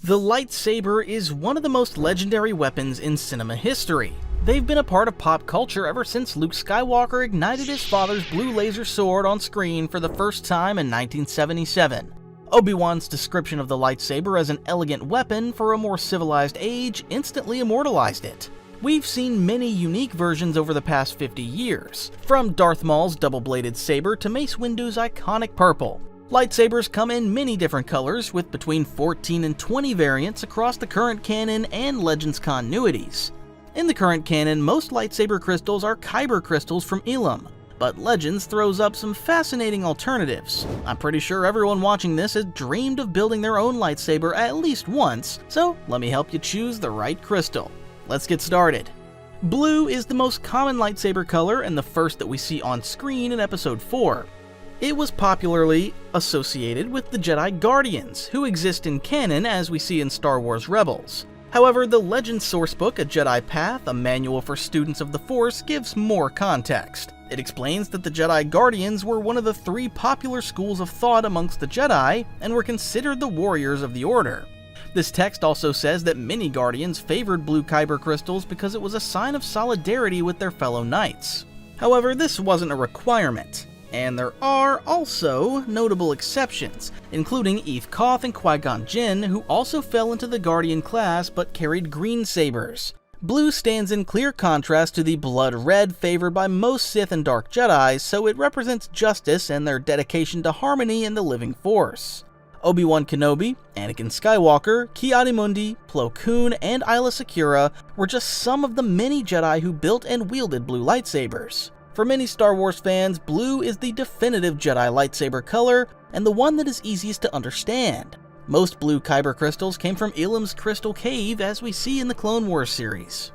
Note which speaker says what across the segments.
Speaker 1: The lightsaber is one of the most legendary weapons in cinema history. They've been a part of pop culture ever since Luke Skywalker ignited his father's blue laser sword on screen for the first time in 1977. Obi-Wan's description of the lightsaber as an elegant weapon for a more civilized age instantly immortalized it. We've seen many unique versions over the past 50 years, from Darth Maul's double-bladed saber to Mace Windu's iconic purple. Lightsabers come in many different colors, with between 14 and 20 variants across the current canon and Legends continuities. In the current canon, most lightsaber crystals are Khyber crystals from Ilum, but Legends throws up some fascinating alternatives. I'm pretty sure everyone watching this has dreamed of building their own lightsaber at least once, so let me help you choose the right crystal. Let's get started. Blue is the most common lightsaber color and the first that we see on screen in Episode 4. It was popularly associated with the Jedi Guardians, who exist in canon as we see in Star Wars Rebels. However, the Legends sourcebook, A Jedi Path, a manual for students of the Force, gives more context. It explains that the Jedi Guardians were one of the 3 popular schools of thought amongst the Jedi, and were considered the warriors of the Order. This text also says that many Guardians favored blue Khyber crystals because it was a sign of solidarity with their fellow knights. However, this wasn't a requirement. And there are also notable exceptions, including Eve Koth and Qui-Gon Jinn, who also fell into the Guardian class but carried green sabers. Blue stands in clear contrast to the blood red favored by most Sith and Dark Jedi, so it represents justice and their dedication to harmony in the living Force. Obi-Wan Kenobi, Anakin Skywalker, Ki-Adi-Mundi, Plo Koon, and Aayla Secura were just some of the many Jedi who built and wielded blue lightsabers. For many Star Wars fans, blue is the definitive Jedi lightsaber color, and the one that is easiest to understand. Most blue Khyber crystals came from Ilum's Crystal Cave, as we see in the Clone Wars series.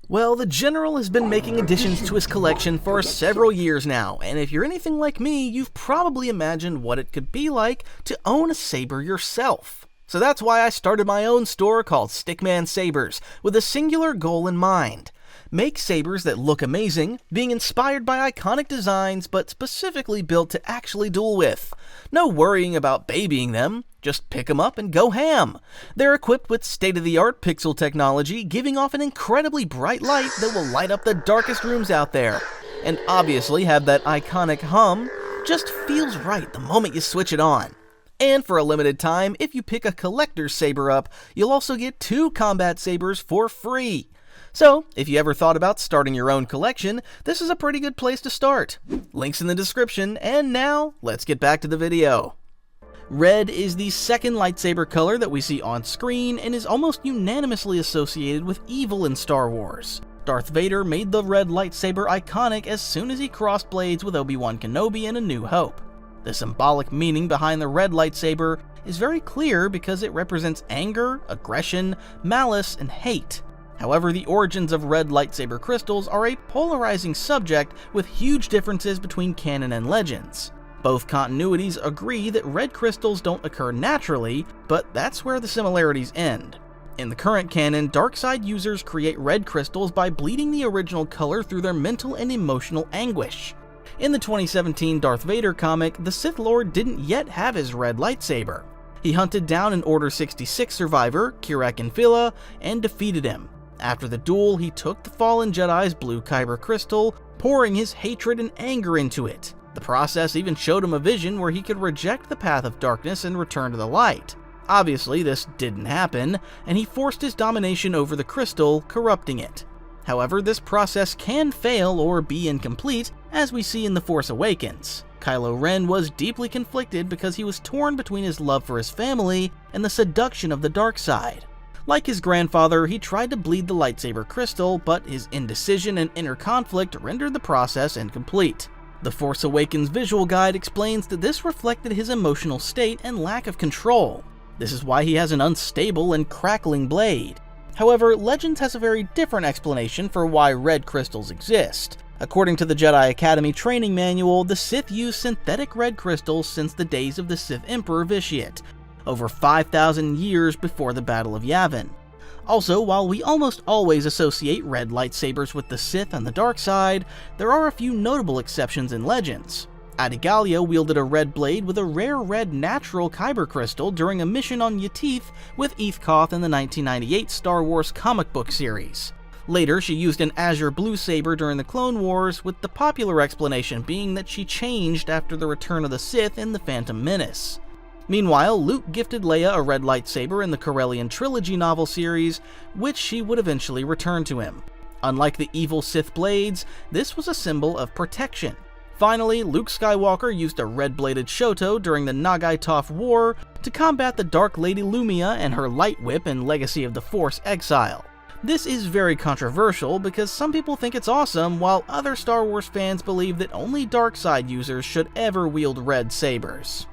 Speaker 1: Well, the General has been making additions to his collection for several years now, and if you're anything like me, you've probably imagined what it could be like to own a saber yourself. So that's why I started my own store called Stickman Sabers, with a singular goal in mind. Make sabers that look amazing, being inspired by iconic designs but specifically built to actually duel with. No worrying about babying them, just pick them up and go ham. They're equipped with state-of-the-art pixel technology, giving off an incredibly bright light that will light up the darkest rooms out there. And obviously have that iconic hum, just feels right the moment you switch it on. And for a limited time, if you pick a collector's saber up, you'll also get 2 combat sabers for free. So, if you ever thought about starting your own collection, this is a pretty good place to start. Links in the description, and now, let's get back to the video. Red is the second lightsaber color that we see on screen, and is almost unanimously associated with evil in Star Wars. Darth Vader made the red lightsaber iconic as soon as he crossed blades with Obi-Wan Kenobi in A New Hope. The symbolic meaning behind the red lightsaber is very clear because it represents anger, aggression, malice, and hate. However, the origins of red lightsaber crystals are a polarizing subject with huge differences between canon and Legends. Both continuities agree that red crystals don't occur naturally, but that's where the similarities end. In the current canon, Darkside users create red crystals by bleeding the original color through their mental and emotional anguish. In the 2017 Darth Vader comic, the Sith Lord didn't yet have his red lightsaber. He hunted down an Order 66 survivor, Kirak Infila, and defeated him. After the duel, he took the fallen Jedi's blue Khyber crystal, pouring his hatred and anger into it. The process even showed him a vision where he could reject the path of darkness and return to the light. Obviously, this didn't happen, and he forced his domination over the crystal, corrupting it. However, this process can fail or be incomplete, as we see in The Force Awakens. Kylo Ren was deeply conflicted because he was torn between his love for his family and the seduction of the dark side. Like his grandfather, he tried to bleed the lightsaber crystal, but his indecision and inner conflict rendered the process incomplete. The Force Awakens visual guide explains that this reflected his emotional state and lack of control. This is why he has an unstable and crackling blade. However, Legends has a very different explanation for why red crystals exist. According to the Jedi Academy training manual, the Sith used synthetic red crystals since the days of the Sith Emperor Vitiate, over 5,000 years before the Battle of Yavin. Also, while we almost always associate red lightsabers with the Sith and the dark side, there are a few notable exceptions in Legends. Adigalia wielded a red blade with a rare red natural Khyber crystal during a mission on Yatith with Ethkoth in the 1998 Star Wars comic book series. Later, she used an azure blue saber during the Clone Wars, with the popular explanation being that she changed after the return of the Sith in The Phantom Menace. Meanwhile, Luke gifted Leia a red lightsaber in the Corellian Trilogy novel series, which she would eventually return to him. Unlike the evil Sith blades, this was a symbol of protection. Finally, Luke Skywalker used a red-bladed Shoto during the Nagai Toph War to combat the Dark Lady Lumia and her light whip in Legacy of the Force Exile. This is very controversial because some people think it's awesome, while other Star Wars fans believe that only Darkside users should ever wield red sabers.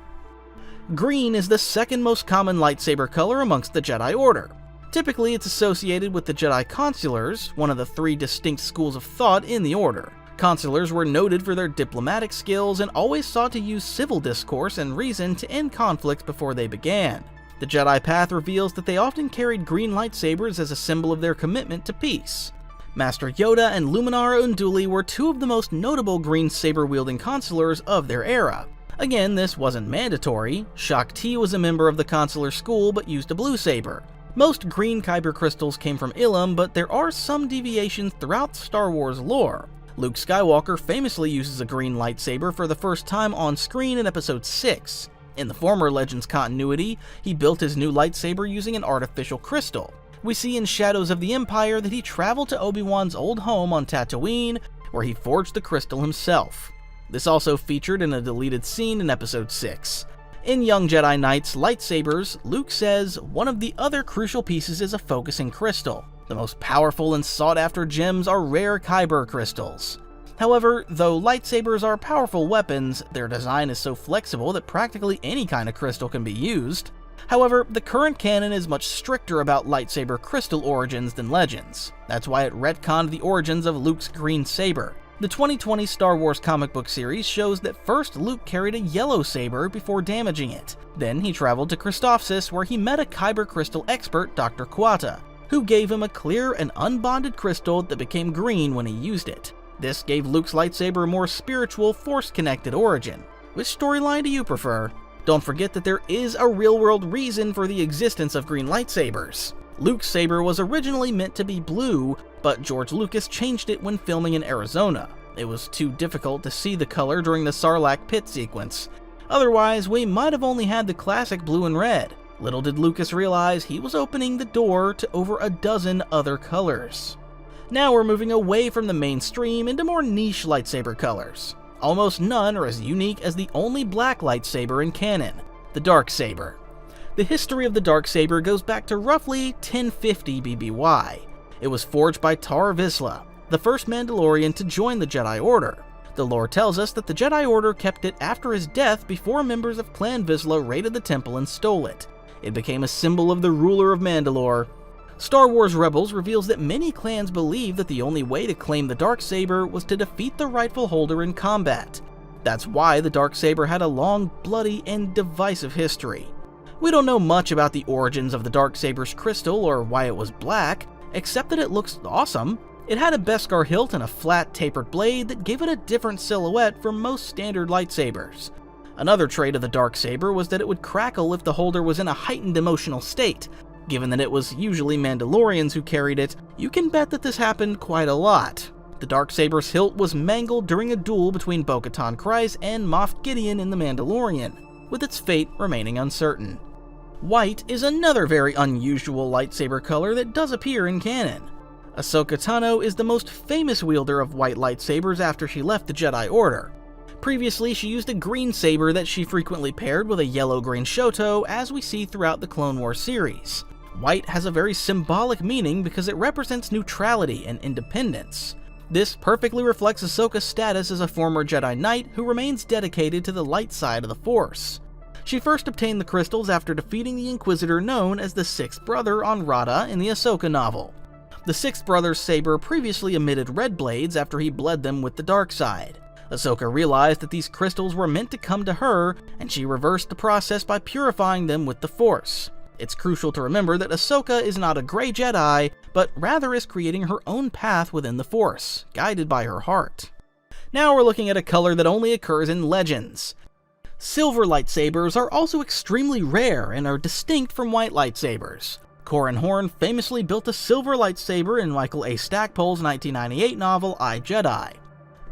Speaker 1: Green is the second most common lightsaber color amongst the Jedi Order. Typically, it's associated with the Jedi Consulars, one of the 3 distinct schools of thought in the Order. Consulars were noted for their diplomatic skills and always sought to use civil discourse and reason to end conflicts before they began. The Jedi Path reveals that they often carried green lightsabers as a symbol of their commitment to peace. Master Yoda and Luminara Unduli were 2 of the most notable green saber-wielding consulars of their era. Again, this wasn't mandatory. Shaak Ti was a member of the consular school but used a blue saber. Most green Khyber crystals came from Ilum, but there are some deviations throughout Star Wars lore. Luke Skywalker famously uses a green lightsaber for the first time on screen in Episode 6. In the former Legends continuity, he built his new lightsaber using an artificial crystal. We see in Shadows of the Empire that he traveled to Obi-Wan's old home on Tatooine, where he forged the crystal himself. This also featured in a deleted scene in Episode 6. In Young Jedi Knight's Lightsabers, Luke says, "One of the other crucial pieces is a focusing crystal. The most powerful and sought-after gems are rare Khyber crystals." However, though lightsabers are powerful weapons, their design is so flexible that practically any kind of crystal can be used. However, the current canon is much stricter about lightsaber crystal origins than Legends. That's why it retconned the origins of Luke's green saber. The 2020 Star Wars comic book series shows that first Luke carried a yellow saber before damaging it. Then he traveled to Christophsis, where he met a Khyber crystal expert, Dr. Quata, who gave him a clear and unbonded crystal that became green when he used it. This gave Luke's lightsaber a more spiritual, Force-connected origin. Which storyline do you prefer? Don't forget that there is a real-world reason for the existence of green lightsabers. Luke's saber was originally meant to be blue, but George Lucas changed it when filming in Arizona. It was too difficult to see the color during the Sarlacc pit sequence. Otherwise, we might have only had the classic blue and red. Little did Lucas realize he was opening the door to over a dozen other colors. Now we're moving away from the mainstream into more niche lightsaber colors. Almost none are as unique as the only black lightsaber in canon, the Darksaber. The history of the Darksaber goes back to roughly 1050 BBY. It was forged by Tar Vizsla, the first Mandalorian to join the Jedi Order. The lore tells us that the Jedi Order kept it after his death before members of Clan Vizsla raided the temple and stole it. It became a symbol of the ruler of Mandalore. Star Wars Rebels reveals that many clans believed that the only way to claim the Darksaber was to defeat the rightful holder in combat. That's why the Darksaber had a long, bloody, and divisive history. We don't know much about the origins of the Darksaber's crystal or why it was black, except that it looks awesome. It had a Beskar hilt and a flat, tapered blade that gave it a different silhouette from most standard lightsabers. Another trait of the Darksaber was that it would crackle if the holder was in a heightened emotional state. Given that it was usually Mandalorians who carried it, you can bet that this happened quite a lot. The Darksaber's hilt was mangled during a duel between Bo-Katan Kryze and Moff Gideon in The Mandalorian, with its fate remaining uncertain. White is another very unusual lightsaber color that does appear in canon. Ahsoka Tano is the most famous wielder of white lightsabers after she left the Jedi Order. Previously, she used a green saber that she frequently paired with a yellow-green Shoto, as we see throughout the Clone Wars series. White has a very symbolic meaning because it represents neutrality and independence. This perfectly reflects Ahsoka's status as a former Jedi Knight who remains dedicated to the light side of the Force. She first obtained the crystals after defeating the Inquisitor known as the Sixth Brother on Rada in the Ahsoka novel. The Sixth Brother's saber previously emitted red blades after he bled them with the dark side. Ahsoka realized that these crystals were meant to come to her, and she reversed the process by purifying them with the Force. It's crucial to remember that Ahsoka is not a Grey Jedi, but rather is creating her own path within the Force, guided by her heart. Now we're looking at a color that only occurs in Legends. Silver lightsabers are also extremely rare and are distinct from white lightsabers. Corran Horn famously built a silver lightsaber in Michael A. Stackpole's 1998 novel I, Jedi.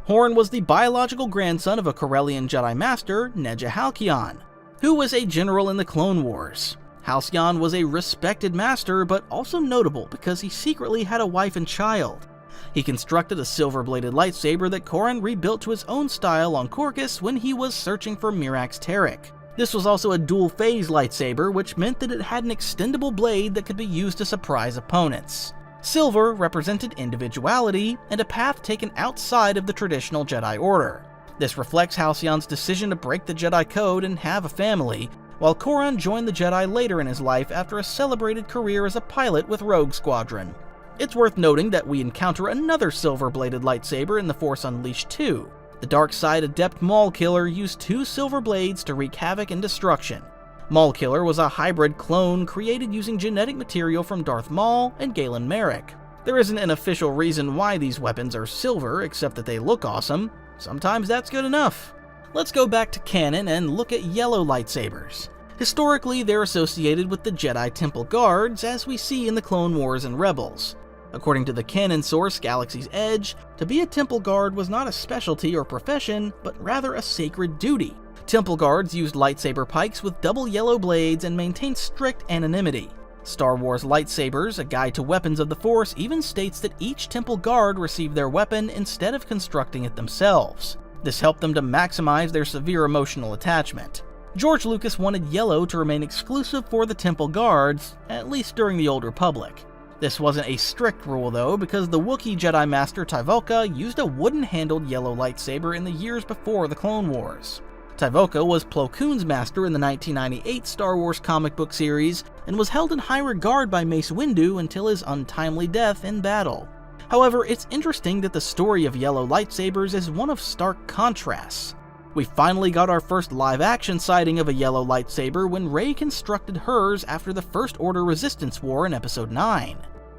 Speaker 1: Horn was the biological grandson of a Corellian Jedi Master, Neja Halcyon, who was a general in the Clone Wars. Halcyon was a respected master, but also notable because he secretly had a wife and child. He constructed a silver-bladed lightsaber that Corran rebuilt to his own style on Corcus when he was searching for Mirax Terrik. This was also a dual-phase lightsaber, which meant that it had an extendable blade that could be used to surprise opponents. Silver represented individuality and a path taken outside of the traditional Jedi Order. This reflects Halcyon's decision to break the Jedi Code and have a family, while Corran joined the Jedi later in his life after a celebrated career as a pilot with Rogue Squadron. It's worth noting that we encounter another silver-bladed lightsaber in The Force Unleashed 2. The dark side adept Maul Killer used 2 silver blades to wreak havoc and destruction. Maul Killer was a hybrid clone created using genetic material from Darth Maul and Galen Marek. There isn't an official reason why these weapons are silver, except that they look awesome. Sometimes that's good enough. Let's go back to canon and look at yellow lightsabers. Historically, they're associated with the Jedi Temple Guards, as we see in the Clone Wars and Rebels. According to the canon source Galaxy's Edge, to be a Temple Guard was not a specialty or profession, but rather a sacred duty. Temple Guards used lightsaber pikes with double yellow blades and maintained strict anonymity. Star Wars Lightsabers, a guide to weapons of the Force, even states that each Temple Guard received their weapon instead of constructing it themselves. This helped them to maximize their severe emotional attachment. George Lucas wanted yellow to remain exclusive for the Temple Guards, at least during the Old Republic. This wasn't a strict rule though, because the Wookiee Jedi Master Tyvoka used a wooden-handled yellow lightsaber in the years before the Clone Wars. Tyvoka was Plo Koon's master in the 1998 Star Wars comic book series, and was held in high regard by Mace Windu until his untimely death in battle. However, it's interesting that the story of yellow lightsabers is one of stark contrasts. We finally got our first live-action sighting of a yellow lightsaber when Rey constructed hers after the First Order Resistance War in Episode 9.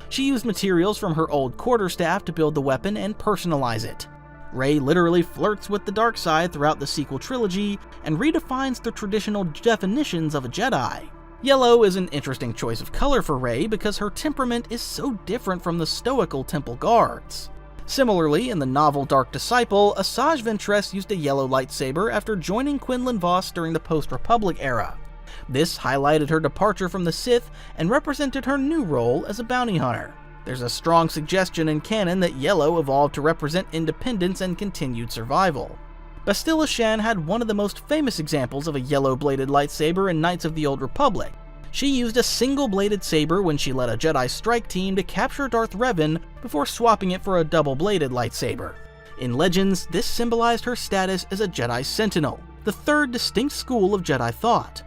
Speaker 1: She used materials from her old quarterstaff to build the weapon and personalize it. Rey literally flirts with the dark side throughout the sequel trilogy and redefines the traditional definitions of a Jedi. Yellow is an interesting choice of color for Rey because her temperament is so different from the stoical Temple Guards. Similarly, in the novel Dark Disciple, Asajj Ventress used a yellow lightsaber after joining Quinlan Vos during the post-Republic era. This highlighted her departure from the Sith and represented her new role as a bounty hunter. There's a strong suggestion in canon that yellow evolved to represent independence and continued survival. Bastila Shan had one of the most famous examples of a yellow-bladed lightsaber in Knights of the Old Republic. She used a single-bladed saber when she led a Jedi strike team to capture Darth Revan before swapping it for a double-bladed lightsaber. In Legends, this symbolized her status as a Jedi Sentinel, the third distinct school of Jedi thought.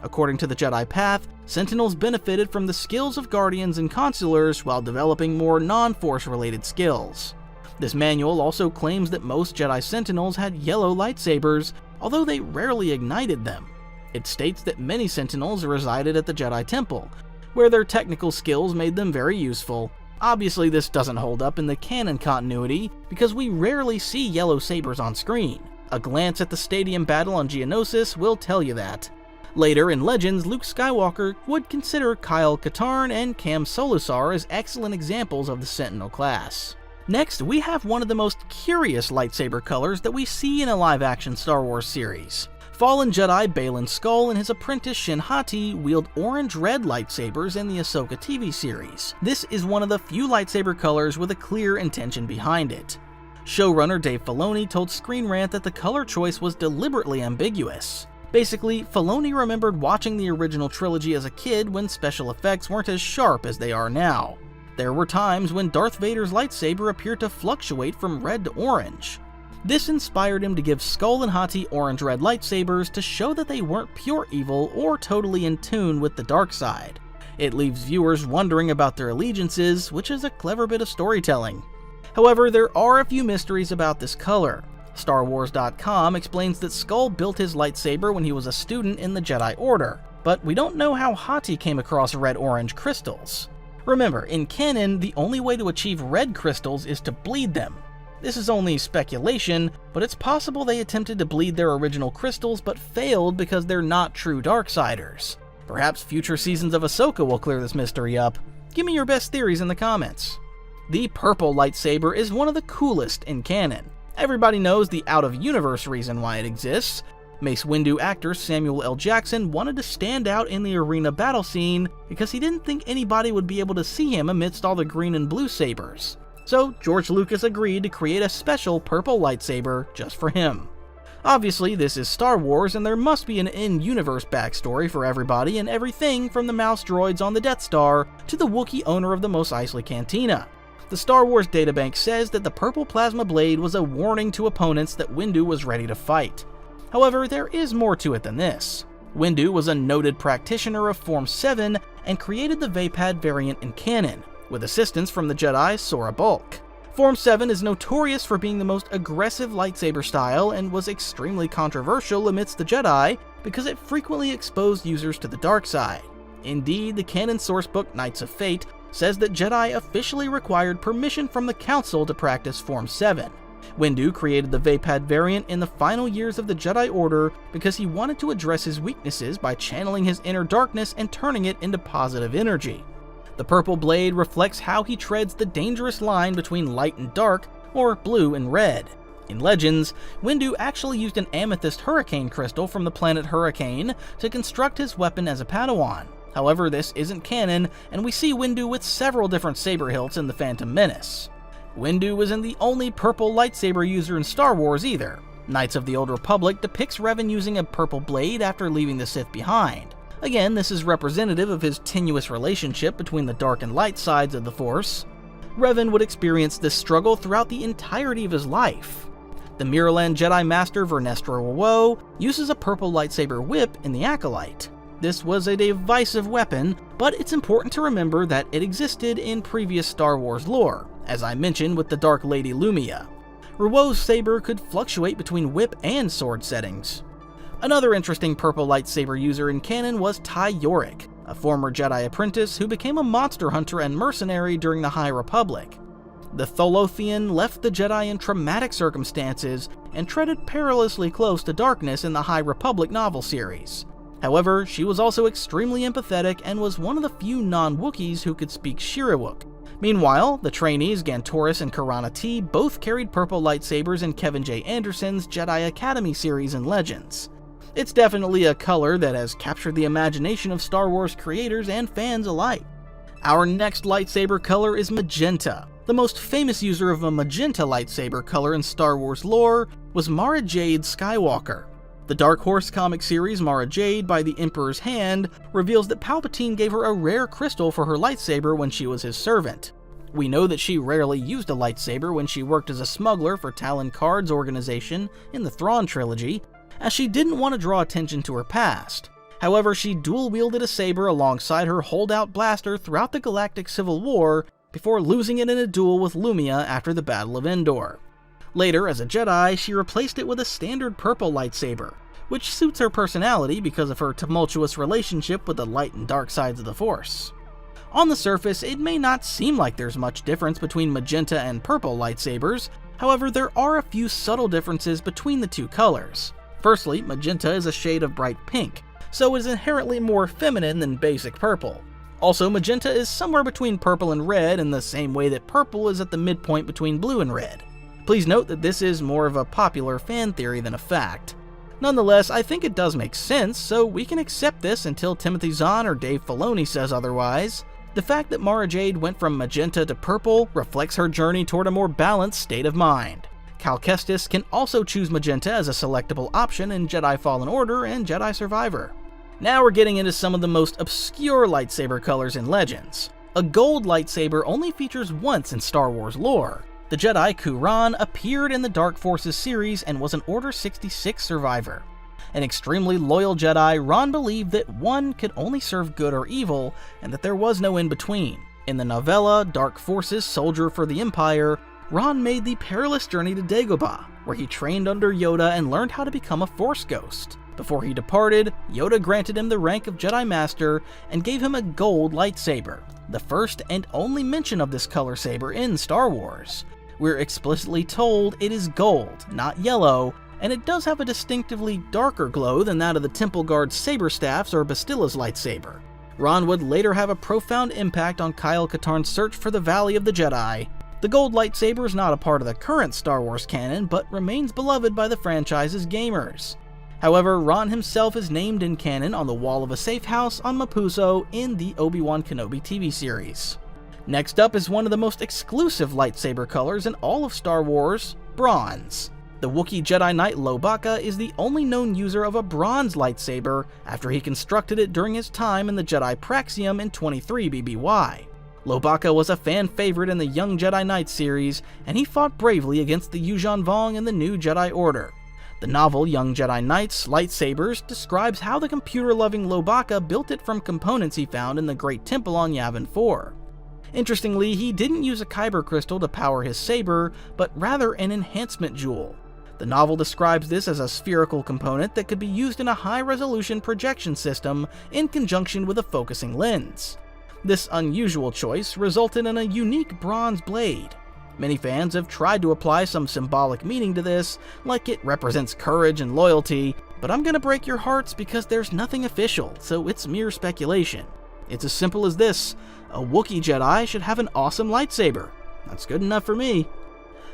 Speaker 1: According to the Jedi Path, Sentinels benefited from the skills of Guardians and Consulars while developing more non-Force-related skills. This manual also claims that most Jedi Sentinels had yellow lightsabers, although they rarely ignited them. It states that many Sentinels resided at the Jedi Temple, where their technical skills made them very useful. Obviously, this doesn't hold up in the canon continuity, because we rarely see yellow sabers on screen. A glance at the stadium battle on Geonosis will tell you that. Later in Legends, Luke Skywalker would consider Kyle Katarn and Cam Solusar as excellent examples of the Sentinel class. Next, we have one of the most curious lightsaber colors that we see in a live-action Star Wars series. Fallen Jedi Baylan Skoll and his apprentice Shin Hati wield orange-red lightsabers in the Ahsoka TV series. This is one of the few lightsaber colors with a clear intention behind it. Showrunner Dave Filoni told Screen Rant that the color choice was deliberately ambiguous. Basically, Filoni remembered watching the original trilogy as a kid when special effects weren't as sharp as they are now. There were times when Darth Vader's lightsaber appeared to fluctuate from red to orange. This inspired him to give Skoll and Hati orange-red lightsabers to show that they weren't pure evil or totally in tune with the dark side. It leaves viewers wondering about their allegiances, which is a clever bit of storytelling. However, there are a few mysteries about this color. StarWars.com explains that Skoll built his lightsaber when he was a student in the Jedi Order, but we don't know how Hati came across red-orange crystals. Remember, in canon, the only way to achieve red crystals is to bleed them. This is only speculation, but it's possible they attempted to bleed their original crystals but failed because they're not true Darksiders. Perhaps future seasons of Ahsoka will clear this mystery up. Give me your best theories in the comments. The purple lightsaber is one of the coolest in canon. Everybody knows the out-of-universe reason why it exists. Mace Windu actor Samuel L. Jackson wanted to stand out in the arena battle scene because he didn't think anybody would be able to see him amidst all the green and blue sabers. So George Lucas agreed to create a special purple lightsaber just for him. Obviously, this is Star Wars, and there must be an in-universe backstory for everybody and everything from the mouse droids on the Death Star to the Wookiee owner of the Mos Eisley Cantina. The Star Wars databank says that the purple plasma blade was a warning to opponents that Windu was ready to fight. However, there is more to it than this. Windu was a noted practitioner of Form 7 and created the Vapad variant in canon, with assistance from the Jedi Sora Bulk. Form 7 is notorious for being the most aggressive lightsaber style and was extremely controversial amidst the Jedi because it frequently exposed users to the dark side. Indeed, the canon sourcebook Knights of Fate says that Jedi officially required permission from the Council to practice Form 7. Windu created the Vapad variant in the final years of the Jedi Order because he wanted to address his weaknesses by channeling his inner darkness and turning it into positive energy. The purple blade reflects how he treads the dangerous line between light and dark, or blue and red. In Legends, Windu actually used an amethyst hurricane crystal from the planet Hurricane to construct his weapon as a Padawan. However, this isn't canon, and we see Windu with several different saber hilts in The Phantom Menace. Windu isn't the only purple lightsaber user in Star Wars either. Knights of the Old Republic depicts Revan using a purple blade after leaving the Sith behind. Again, this is representative of his tenuous relationship between the dark and light sides of the Force. Revan would experience this struggle throughout the entirety of his life. The Mirrorland Jedi Master Vernestra Wowo uses a purple lightsaber whip in The Acolyte. This was a divisive weapon, but it's important to remember that it existed in previous Star Wars lore, as I mentioned with the Dark Lady Lumia. Wowo's saber could fluctuate between whip and sword settings. Another interesting purple lightsaber user in canon was Ty Yorick, a former Jedi apprentice who became a monster hunter and mercenary during the High Republic. The Tholothian left the Jedi in traumatic circumstances and treaded perilously close to darkness in the High Republic novel series. However, she was also extremely empathetic and was one of the few non-Wookiees who could speak Shirawook. Meanwhile, the trainees Gantoris and Karana T both carried purple lightsabers in Kevin J. Anderson's Jedi Academy series and Legends. It's definitely a color that has captured the imagination of Star Wars creators and fans alike. Our next lightsaber color is Magenta. The most famous user of a magenta lightsaber color in Star Wars lore was Mara Jade Skywalker. The Dark Horse comic series Mara Jade by the Emperor's Hand reveals that Palpatine gave her a rare crystal for her lightsaber when she was his servant. We know that she rarely used a lightsaber when she worked as a smuggler for Talon Karrde's organization in the Thrawn trilogy, as she didn't want to draw attention to her past. However, she dual-wielded a saber alongside her holdout blaster throughout the Galactic Civil War before losing it in a duel with Lumia after the Battle of Endor. Later, as a Jedi, she replaced it with a standard purple lightsaber, which suits her personality because of her tumultuous relationship with the light and dark sides of the Force. On the surface, it may not seem like there's much difference between magenta and purple lightsabers, however there are a few subtle differences between the two colors. Firstly, magenta is a shade of bright pink, so it is inherently more feminine than basic purple. Also, magenta is somewhere between purple and red in the same way that purple is at the midpoint between blue and red. Please note that this is more of a popular fan theory than a fact. Nonetheless, I think it does make sense, so we can accept this until Timothy Zahn or Dave Filoni says otherwise. The fact that Mara Jade went from magenta to purple reflects her journey toward a more balanced state of mind. Cal Kestis can also choose magenta as a selectable option in Jedi Fallen Order and Jedi Survivor. Now we're getting into some of the most obscure lightsaber colors in Legends. A gold lightsaber only features once in Star Wars lore. The Jedi Kuran appeared in the Dark Forces series and was an Order 66 survivor. An extremely loyal Jedi, Ron believed that one could only serve good or evil, and that there was no in-between. In the novella Dark Forces Soldier for the Empire, Ron made the perilous journey to Dagobah, where he trained under Yoda and learned how to become a Force Ghost. Before he departed, Yoda granted him the rank of Jedi Master and gave him a gold lightsaber, the first and only mention of this color saber in Star Wars. We're explicitly told it is gold, not yellow, and it does have a distinctively darker glow than that of the Temple Guard's saber staffs or Bastilla's lightsaber. Ron would later have a profound impact on Kyle Katarn's search for the Valley of the Jedi. The gold lightsaber is not a part of the current Star Wars canon, but remains beloved by the franchise's gamers. However, Ron himself is named in canon on the wall of a safe house on Mapuso in the Obi-Wan Kenobi TV series. Next up is one of the most exclusive lightsaber colors in all of Star Wars, bronze. The Wookiee Jedi Knight Lobaka is the only known user of a bronze lightsaber after he constructed it during his time in the Jedi Praxium in 23 BBY. Lobaka was a fan favorite in the Young Jedi Knight series, and he fought bravely against the Yuuzhan Vong and the New Jedi Order. The novel Young Jedi Knights, Lightsabers describes how the computer-loving Lobaka built it from components he found in the Great Temple on Yavin 4. Interestingly, he didn't use a Khyber crystal to power his saber, but rather an enhancement jewel. The novel describes this as a spherical component that could be used in a high-resolution projection system in conjunction with a focusing lens. This unusual choice resulted in a unique bronze blade. Many fans have tried to apply some symbolic meaning to this, like it represents courage and loyalty, but I'm gonna break your hearts because there's nothing official, so it's mere speculation. It's as simple as this: a Wookiee Jedi should have an awesome lightsaber. That's good enough for me.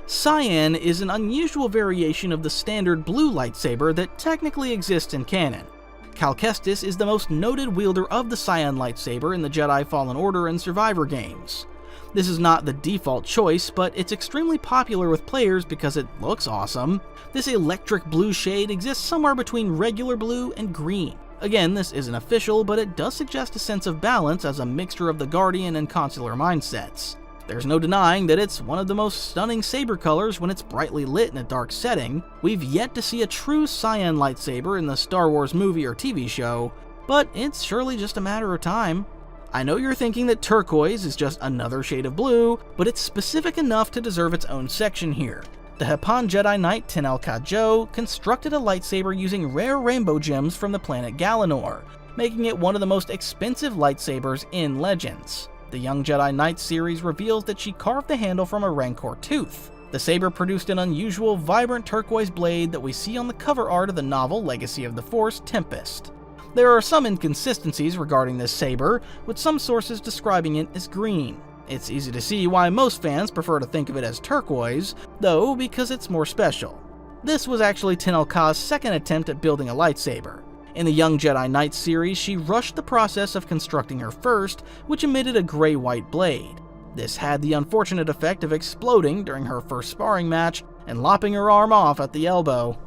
Speaker 1: Cyan is an unusual variation of the standard blue lightsaber that technically exists in canon. Cal Kestis is the most noted wielder of the Cyan lightsaber in the Jedi Fallen Order and Survivor games. This is not the default choice, but it's extremely popular with players because it looks awesome. This electric blue shade exists somewhere between regular blue and green. Again, this isn't official, but it does suggest a sense of balance as a mixture of the Guardian and Consular mindsets. There's no denying that it's one of the most stunning saber colors when it's brightly lit in a dark setting. We've yet to see a true Cyan lightsaber in the Star Wars movie or TV show, but it's surely just a matter of time. I know you're thinking that turquoise is just another shade of blue, but it's specific enough to deserve its own section here. The Hapan Jedi Knight Tenel Kajo constructed a lightsaber using rare rainbow gems from the planet Galanor, making it one of the most expensive lightsabers in Legends. The Young Jedi Knight series reveals that she carved the handle from a Rancor tooth. The saber produced an unusual, vibrant turquoise blade that we see on the cover art of the novel Legacy of the Force Tempest. There are some inconsistencies regarding this saber, with some sources describing it as green. It's easy to see why most fans prefer to think of it as turquoise, though, because it's more special. This was actually Tenel Ka's second attempt at building a lightsaber. In the Young Jedi Knight series, she rushed the process of constructing her first, which emitted a gray-white blade. This had the unfortunate effect of exploding during her first sparring match and lopping her arm off at the elbow.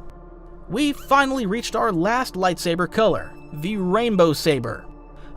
Speaker 1: We've finally reached our last lightsaber color, the Rainbow Saber.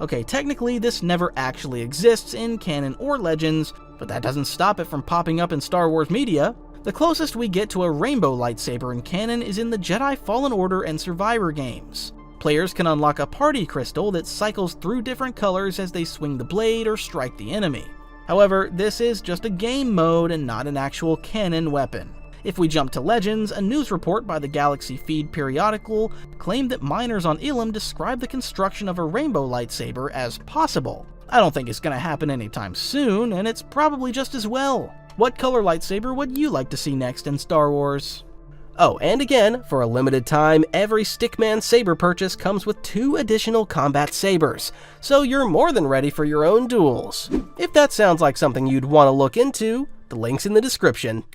Speaker 1: Okay, technically this never actually exists in canon or Legends, but that doesn't stop it from popping up in Star Wars media. The closest we get to a rainbow lightsaber in canon is in the Jedi Fallen Order and Survivor games. Players can unlock a party crystal that cycles through different colors as they swing the blade or strike the enemy. However, this is just a game mode and not an actual canon weapon. If we jump to Legends, a news report by the Galaxy Feed periodical claimed that miners on Ilum described the construction of a rainbow lightsaber as possible. I don't think it's going to happen anytime soon, and it's probably just as well. What color lightsaber would you like to see next in Star Wars? Oh, and again, for a limited time, every Stickman saber purchase comes with 2 additional combat sabers, so you're more than ready for your own duels. If that sounds like something you'd want to look into, the link's in the description.